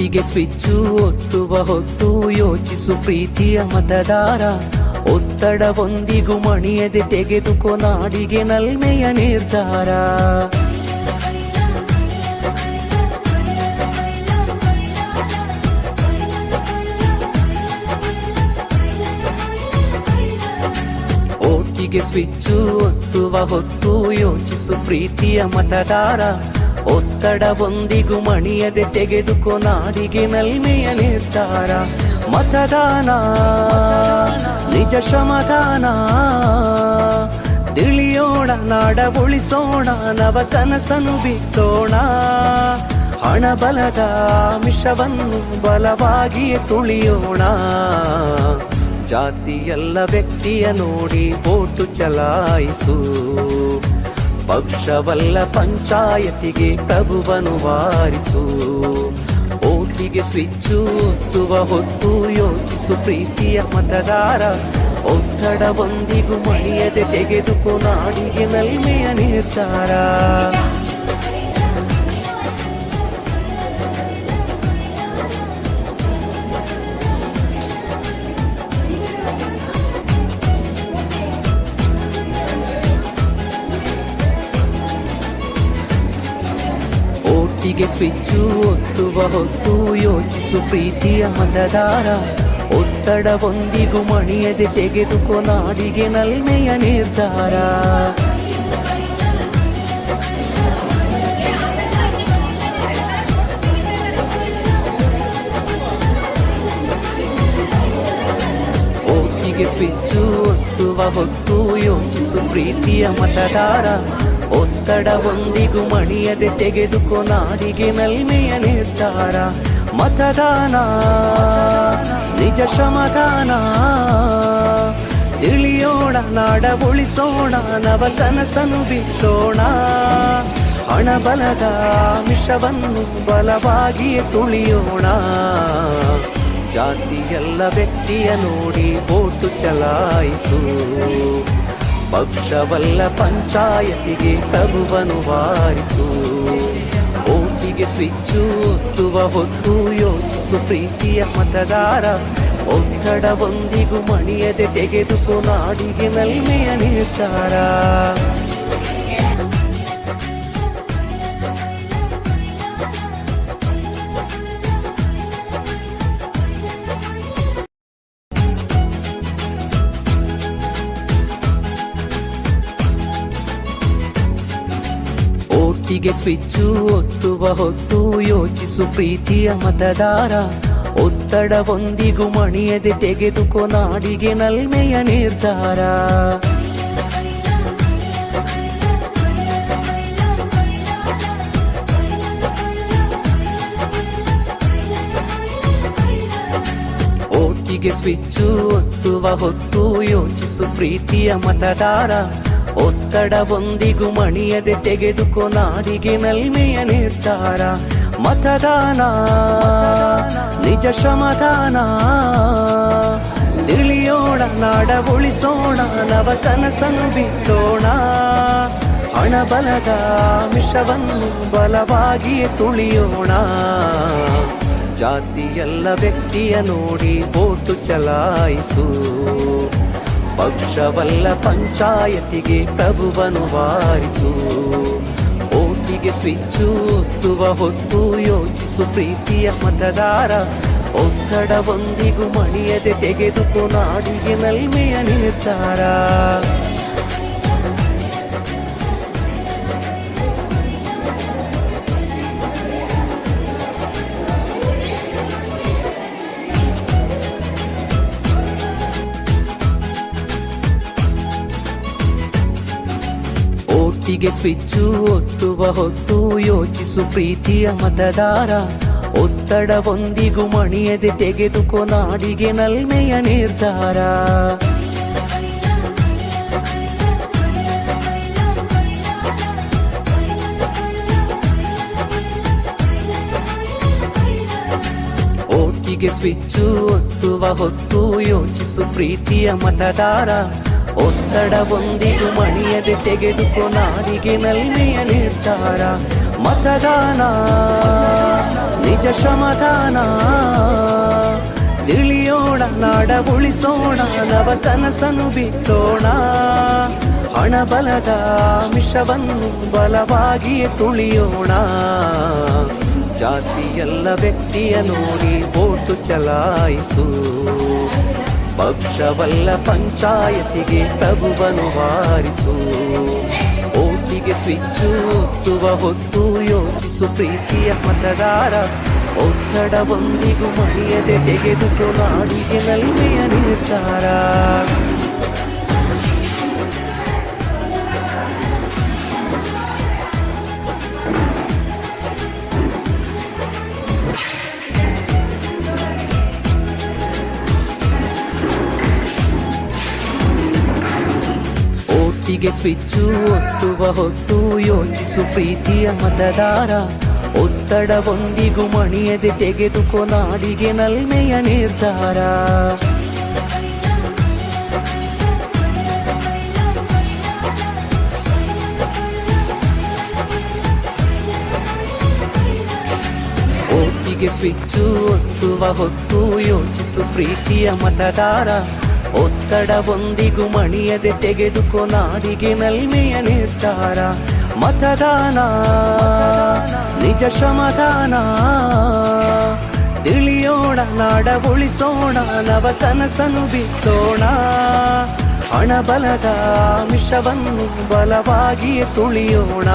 ಒಟ್ಟಿಗೆ ಸ್ವಿಚ್ಚು ಒತ್ತುವ ಹೊತ್ತು ಯೋಚಿಸು ಪ್ರೀತಿಯ ಮತದಾರ. ಒತ್ತಡವೊಂದಿಗೂ ಮಣಿಯದೆ ತೆಗೆದುಕೋ ನಾಡಿಗೆ ನಲ್ಮೆಯ ನಿರ್ಧಾರ. ಒಟ್ಟಿಗೆ ಸ್ವಿಚ್ಚು ಒತ್ತುವ ಹೊತ್ತು ಯೋಚಿಸು ಪ್ರೀತಿಯ ಮತದಾರ. ಒತ್ತಡವೊಂದಿಗೂ ಮಣಿಯದೆ ತೆಗೆದುಕೋ ನಾಡಿಗೆ ನಲ್ಮೆಯ ನಿರ್ಧಾರ. ಮತದಾನ ನಿಜ ಶ್ರಮದಾನ, ತಿಳಿಯೋಣ ನಾಡ ಉಳಿಸೋಣ, ನವ ಕನಸನ್ನು ಬಿತ್ತೋಣ. ಹಣ ಬಲದ ಮಿಷವನ್ನು ಬಲವಾಗಿಯೇ ತುಳಿಯೋಣ. ಜಾತಿಯಲ್ಲ ವ್ಯಕ್ತಿಯ ನೋಡಿ ವೋಟು ಚಲಾಯಿಸು. ಪಕ್ಷವಲ್ಲ ಪಂಚಾಯತಿಗೆ ಪ್ರಭುವನ್ನು ವಾರಿಸು. ಓಟಿಗೆ ಸ್ವಿಚ್ಚು ಒತ್ತುವ ಹೊತ್ತು ಯೋಚಿಸು ಪ್ರೀತಿಯ ಮತದಾರ. ಒತ್ತಡವೊಂದಿಗೂ ಮಣಿಯದೆ ತೆಗೆದುಕೋ ನಾಡಿಗೆ ನಲ್ಮೆಯ ನಿರ್ಧಾರ. ಒಟ್ಟಿಗೆ ಸ್ವಿಚ್ಚು ಒತ್ತುವ ಹೊತ್ತು ಯೋಚಿಸು ಪ್ರೀತಿಯ ಮತದಾರ. ಒತ್ತಡವೊಂದಿಗೂ ಮಣಿಯದೆ ತೆಗೆದುಕೋ ನಾಡಿಗೆ ನಲ್ಮೆಯ ನಿರ್ಧಾರ. ಒಟ್ಟಿಗೆ ಸ್ವಿಚ್ಚು ಒತ್ತುವ ಹೊತ್ತು ಯೋಚಿಸು ಪ್ರೀತಿಯ ಮತದಾರ. ಒತ್ತಡವೊಂದಿಗೂ ಮಣಿಯದೆ ತೆಗೆದುಕೋ ನಾಡಿಗೆ ನಲ್ಮೆಯ ನಿರ್ಧಾರ. ಮತದಾನ ನಿಜ ಶ್ರಮದಾನ, ತಿಳಿಯೋಣ ನಾಡ ಉಳಿಸೋಣ, ನವ ಕನಸನ್ನು ಬಿತ್ತೋಣ. ಹಣ ಬಲದ ಮಿಷವನ್ನು ಬಲವಾಗಿಯೇ ತುಳಿಯೋಣ. ಜಾತಿಯಲ್ಲ ವ್ಯಕ್ತಿಯ ನೋಡಿ ವೋಟು ಚಲಾಯಿಸು. ಪಕ್ಷವಲ್ಲ ಪಂಚಾಯತಿಗೆ ಪ್ರಭುವನ್ನು ವಾರಿಸು. ಓಟಿಗೆ ಸ್ವಿಚ್ಚು ಒತ್ತುವ ಹೊತ್ತು ಯೋಚಿಸು ಪ್ರೀತಿಯ ಮತದಾರ. ಒತ್ತಡವೊಂದಿಗೂ ಮಣಿಯದೆ ತೆಗೆದುಕೋ ನಾಡಿಗೆ ನಲ್ಮೆಯ ನಿರ್ಧಾರ. ಒಟ್ಟಿಗೆ ಸ್ವಿಚ್ಚು ಒತ್ತುವ ಹೊತ್ತು ಯೋಚಿಸು ಪ್ರೀತಿಯ ಮತದಾರ. ಒತ್ತಡವೊಂದಿಗೂ ಮಣಿಯದೆ ತೆಗೆದುಕೋ ನಾಡಿಗೆ ನಲ್ಮೆಯ ನಿರ್ಧಾರ. ಒಟ್ಟಿಗೆ ಸ್ವಿಚ್ಚು ಒತ್ತುವ ಹೊತ್ತು ಯೋಚಿಸು ಪ್ರೀತಿಯ ಮತದಾರ. ಒತ್ತಡವೊಂದಿಗೂ ಮಣಿಯದೆ ತೆಗೆದುಕೋ ನಾಡಿಗೆ ನಲ್ಮೆಯ ನಿರ್ಧಾರ. ಮತದಾನ ನಿಜ ಶ್ರಮದಾನ, ತಿಳಿಯೋಣ ನಾಡ ಉಳಿಸೋಣ, ನವ ಕನಸನ್ನು ಬಿತ್ತೋಣ. ಹಣ ಬಲದ ಮಿಷವನ್ನು ಬಲವಾಗಿಯೇ ತುಳಿಯೋಣ. ಜಾತಿಯಲ್ಲ ವ್ಯಕ್ತಿಯ ನೋಡಿ ವೋಟು ಚಲಾಯಿಸು. ಪಕ್ಷವಲ್ಲ ಪಂಚಾಯತಿಗೆ ಪ್ರಭುವನ್ನು ವಾರಿಸು. ಓಟಿಗೆ ಸ್ವಿಚ್ಚು ಒತ್ತುವ ಹೊತ್ತು ಯೋಚಿಸು ಪ್ರೀತಿಯ ಮತದಾರ. ಒತ್ತಡವೊಂದಿಗೂ ಮಣಿಯದೆ ತೆಗೆದುಕೋ ನಾಡಿಗೆ ನಲ್ಮೆಯ ನಿರ್ಧಾರ. ಒಟ್ಟಿಗೆ ಸ್ವಿಚ್ಚು ಒತ್ತುವ ಹೊತ್ತು ಯೋಚಿಸು ಪ್ರೀತಿಯ ಮತದಾರ. ಒತ್ತಡವೊಂದಿಗೂ ಮಣಿಯದೆ ತೆಗೆದುಕೋ ನಾಡಿಗೆ ನಲ್ಮೆಯ ನಿರ್ಧಾರ. ಒಟ್ಟಿಗೆ ಸ್ವಿಚ್ಚು ಒತ್ತುವ ಹೊತ್ತು ಯೋಚಿಸು ಪ್ರೀತಿಯ ಮತದಾರ. ಒತ್ತಡವೊಂದಿಗೂ ಮಣಿಯದೆ ತೆಗೆದುಕೋ ನಾಡಿಗೆ ನಲ್ಮೆಯ ನಿರ್ಧಾರ. ಮತದಾನ ನಿಜ ಶ್ರಮದಾನ, ತಿಳಿಯೋಣ ನಾಡ ಉಳಿಸೋಣ, ನವ ಕನಸನ್ನು ಬಿತ್ತೋಣ. ಹಣಬಲದ ಮಿಷವನ್ನು ಬಲವಾಗಿಯೇ ತುಳಿಯೋಣ. ಜಾತಿಯಲ್ಲ ವ್ಯಕ್ತಿಯ ನೋಡಿ ವೋಟು ಚಲಾಯಿಸು, ಪಕ್ಷವಲ್ಲ ಪಂಚಾಯತಿಗೆ ಪ್ರಭುವನ್ನು ವಾರಿಸು. ಓಟಿಗೆ ಸ್ವಿಚ್ಚು ಒತ್ತುವ ಹೊತ್ತು ಯೋಚಿಸು ಪ್ರೀತಿಯ ಮತದಾರ. ಒತ್ತಡವೊಂದಿಗೂ ಮಣಿಯದೆ ತೆಗೆದುಕೋ ನಾಡಿಗೆ ನಲ್ಮೆಯ ನಿರ್ಧಾರ. ಓಟಿಗೆ ಸ್ವಿಚ್ಚು ಒತ್ತುವ ಹೊತ್ತು ಯೋಚಿಸು ಪ್ರೀತಿಯ ಮತದಾರ. ಒತ್ತಡವೊಂದಿಗೂ ಮಣಿಯದೆ ತೆಗೆದುಕೋ ನಾಡಿಗೆ ನಲ್ಮೆಯ ನಿರ್ಧಾರ. ಓಟಿಗೆ ಸ್ವಿಚ್ಚು ಒತ್ತುವ ಹೊತ್ತು ಯೋಚಿಸು ಪ್ರೀತಿಯ ಮತದಾರ. ಒತ್ತಡವೊಂದಿಗೂ ಮಣಿಯದೆ ತೆಗೆದುಕೋ ನಾಡಿಗೆ ನಲ್ಮೆಯ ನಿರ್ಧಾರ. ಮತದಾನ ನಿಜ ಶ್ರಮದಾನ, ತಿಳಿಯೋಣ ನಾಡ ಉಳಿಸೋಣ, ನವ ಕನಸನ್ನು ಬಿತ್ತೋಣ. ಹಣಬಲದ ಮಿಷವನ್ನು ಬಲವಾಗಿಯೇ ತುಳಿಯೋಣ.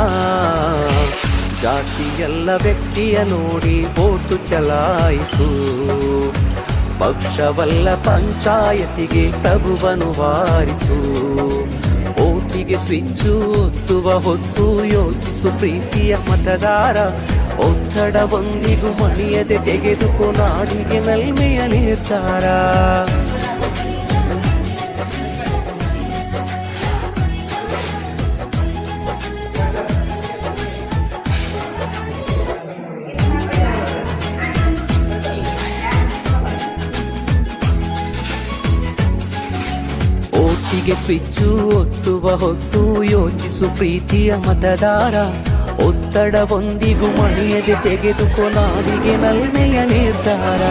ಜಾತಿಯಲ್ಲ ವ್ಯಕ್ತಿಯ ನೋಡಿ ವೋಟು ಚಲಾಯಿಸು, ಪಕ್ಷವಲ್ಲ ಪಂಚಾಯತಿಗೆ ಪ್ರಭುವನ್ನು ವಾರಿಸು. ಓಟಿಗೆ ಸ್ವಿಚ್ಚು ಒತ್ತುವ ಹೊತ್ತು ಯೋಚಿಸು ಪ್ರೀತಿಯ ಮತದಾರ. ಒತ್ತಡವೊಂದಿಗೂ ಮಣಿಯದೆ ತೆಗೆದುಕೋ ನಾಡಿಗೆ ನಲ್ಮೆಯ ನಿರ್ಧಾರ. ಓಟಿಗೆ ಸ್ವಿಚ್ಚು ಒತ್ತುವ ಹೊತ್ತು ಯೋಚಿಸು ಪ್ರೀತಿಯ ಮತದಾರ. ಒತ್ತಡವೊಂದಿಗೂ ಮಣಿಯದೆ ತೆಗೆದುಕೋ ನಾಡಿಗೆ ನಲ್ಮೆಯ ನಿರ್ಧಾರ.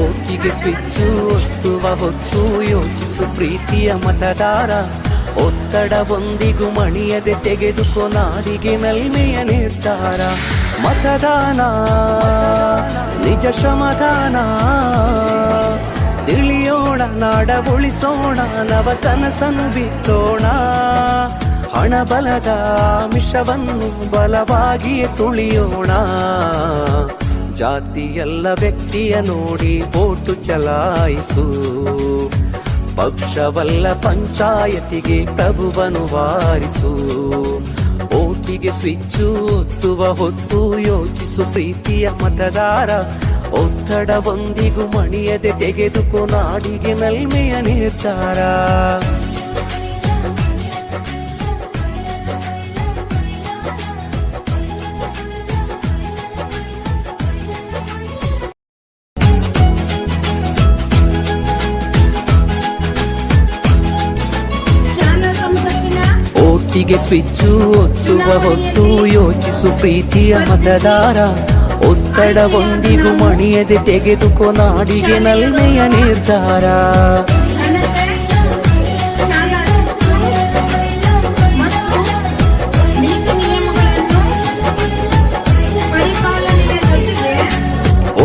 ಓಟಿಗೆ ಸ್ವಿಚ್ಚು ಒತ್ತುವ ಹೊತ್ತು ಯೋಚಿಸು ಪ್ರೀತಿಯ ಮತದಾರ. ಒತ್ತಡವೊಂದಿಗೂ ಮಣಿಯದೆ ತೆಗೆದುಕೋ ನಾಡಿಗೆ ನಲ್ಮೆಯ ನಿರ್ಧಾರ. ಮತದಾನ ನಿಜ ಶ್ರಮದಾನ, ತಿಳಿಯೋಣ ನಾಡ ಉಳಿಸೋಣ, ನವ ಕನಸನ್ನು ಬಿತ್ತೋಣ. ಹಣಬಲದ ಮಿಷವನ್ನು ಬಲವಾಗಿಯೇ ತುಳಿಯೋಣ. ಜಾತಿಯಲ್ಲ ವ್ಯಕ್ತಿಯ ನೋಡಿ ವೋಟು ಚಲಾಯಿಸು, ಪಕ್ಷವಲ್ಲ ಪಂಚಾಯತಿಗೆ ಪ್ರಭುವನ್ನು ವಾರಿಸು. ಓಟಿಗೆ ಸ್ವಿಚ್ಚು ಒತ್ತುವ ಹೊತ್ತು ಯೋಚಿಸು ಪ್ರೀತಿಯ ಮತದಾರ. ಒತ್ತಡವೊಂದಿಗೂ ಮಣಿಯದೆ ತೆಗೆದುಕೋ ನಾಡಿಗೆ ನಲ್ಮೆಯ ನಿರ್ಧಾರ. ಓಟಿಗೆ ಸ್ವಿಚ್ಚು ಒತ್ತುವ ಹೊತ್ತು ಯೋಚಿಸು ಪ್ರೀತಿಯ ಮತದಾರ. ಒತ್ತಡವೊಂದಿಗೂ ಮಣಿಯದೆ ತೆಗೆದುಕೋ ನಾಡಿಗೆ ನಲ್ಮೆಯ ನಿರ್ಧಾರ.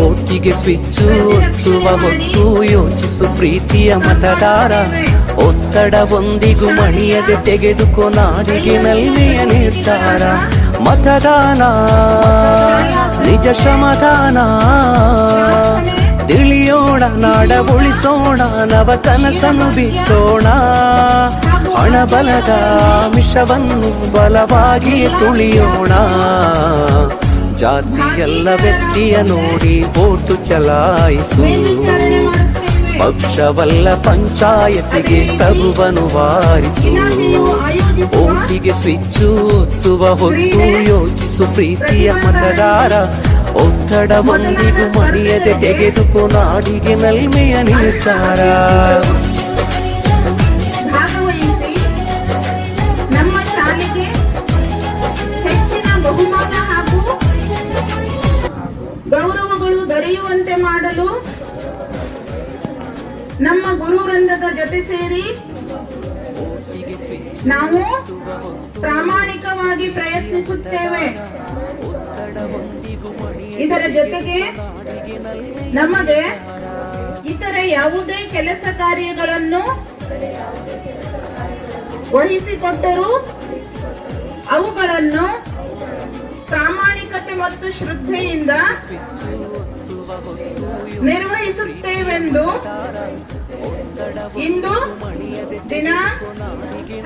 ಓಟಿಗೆ ಸ್ವಿಚ್ಚು ಒತ್ತುವ ಹೊತ್ತು ಯೋಚಿಸು ಪ್ರೀತಿಯ ಮತದಾರ. ಒತ್ತಡವೊಂದಿಗೂ ಮಣಿಯದೆ ತೆಗೆದುಕೋ ನಾಡಿಗೆ ನಲ್ಮೆಯ ನಿರ್ಧಾರ. ಮತದಾನ ನಿಜ ಶ್ರಮದಾನ, ತಿಳಿಯೋಣ ನಾಡ ಉಳಿಸೋಣ, ನವ ಕನಸನ್ನು ಬಿತ್ತೋಣ. ಹಣಬಲದ ಮಿಷವನ್ನು ಬಲವಾಗಿಯೇ ತುಳಿಯೋಣ. ಜಾತಿಯಲ್ಲ ವ್ಯಕ್ತಿಯ ನೋಡಿ ವೋಟು ಚಲಾಯಿಸು, ಪಕ್ಷವಲ್ಲ ಪಂಚಾಯತಿಗೆ ಪ್ರಭುವನು ವಾರಿಸು. ಓಟಿಗೆ ಸ್ವಿಚ್ಚು ಒತ್ತುವ ಹೊತ್ತು ಯೋಚಿಸು ಪ್ರೀತಿಯ ಮತದಾರ. ಒತ್ತಡವೊಂದಿಗೂ ಮಣಿಯದೆ ತೆಗೆದುಕೋ ನಾಡಿಗೆ ನಲ್ಮೆಯ ನಿರ್ಧಾರ. ಭಾಗವಹಿಸಿ ನಮ್ಮ ಶಾಲೆಗೆ ಹೆಚ್ಚಿನ ಬಹುಮಾನ ಹಾಗೂ ಗೌರವಗಳು ದೊರೆಯುವಂತೆ ಮಾಡಲು ನಮ್ಮ ಗುರು ವೃಂದದ ಜೊತೆ ಸೇರಿ ನಾವು ಪ್ರಾಮಾಣಿಕವಾಗಿ ಪ್ರಯತ್ನಿಸುತ್ತೇವೆ. ಇದರ ಜೊತೆಗೆ ನಮಗೆ ಇತರ ಯಾವುದೇ ಕೆಲಸ ಕಾರ್ಯಗಳನ್ನು ವಹಿಸಿಕೊಟ್ಟರೂ ಅವುಗಳನ್ನು ಪ್ರಾಮಾಣಿಕತೆ ಮತ್ತು ಶ್ರದ್ಧೆಯಿಂದ ನಿರ್ವಹಿಸುತ್ತೇವೆಂದು ಇಂದು ದಿನ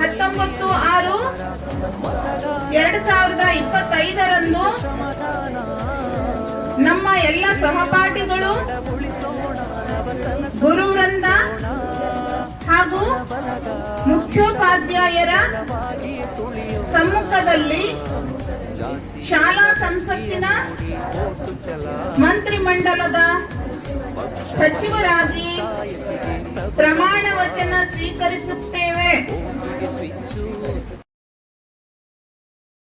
19/6/2025 ನಮ್ಮ ಎಲ್ಲ ಸಹಪಾಠಿಗಳು, ಗುರುವೃಂದ ಹಾಗೂ ಮುಖ್ಯೋಪಾಧ್ಯಾಯರ ಸಮ್ಮುಖದಲ್ಲಿ ಶಾಲಾ ಸಂಸತ್ತಿನ ಮಂತ್ರಿಮಂಡಲದ ಸಚಿವರಾಗಿ ಪ್ರಮಾಣ ವಚನ ಸ್ವೀಕರಿಸುತ್ತೇವೆ.